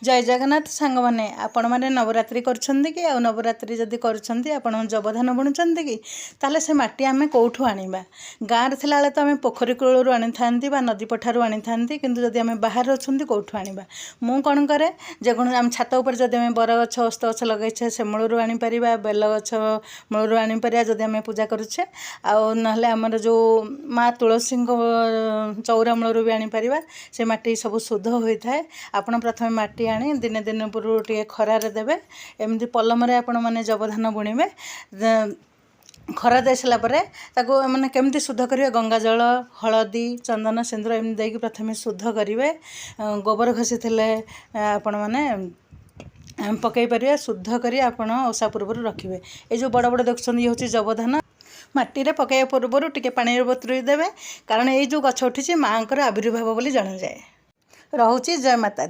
जय जगन्नाथ सांग मैंने आपण मैंने नवरात्रि करछंती कि आ नवरात्रि जदि करछंती आपण जबधान बुणुचंती कि ताले से माटी आमे कोठु आनिबा गाँव रे थिला तो आमे पोखरी कूलरू आनी थांती बा नदी पठारू आनी थांती किंतु जदि आमे बाहर अछंती कोठु आनिबा मु कोन करे जे कोन आम छात ऊपर जदि आमे बर गछ ओस्त गछ लगैछे से मूलरू आनी परिबा बेल गछ मूलरू आनी परिबा जदि आमे पूजा करूछे आ नहले हमर जो माँ तुलसी चौरा मूलरू भी आनी परिबा से माटी सब शुद्ध होई थाए। आपण प्रथमे माटी आनी दिने दिन पूर्व टे खरारे देबे एमती पलमरे आपण माने जबधान बुणीबे खरा दे सारा पर मैंने केमती शुद्ध करेंगे गंगा जल हलदी चंदन सिंदूर एमती देकी प्रथमे शुद्ध करेंगे गोबर घसी थे आपण मैंने पकई पारे शुद्ध कर ओषा पूर्व रखिए। ये जो बड़ बड़ देखुं ये हूँ जबधान माटी रे पकई पूर्व टे पानी बतुरी देवे कारण ये जो गछ उठी माँ आविर्भाव बोली जन जाए। रोचे जय माता।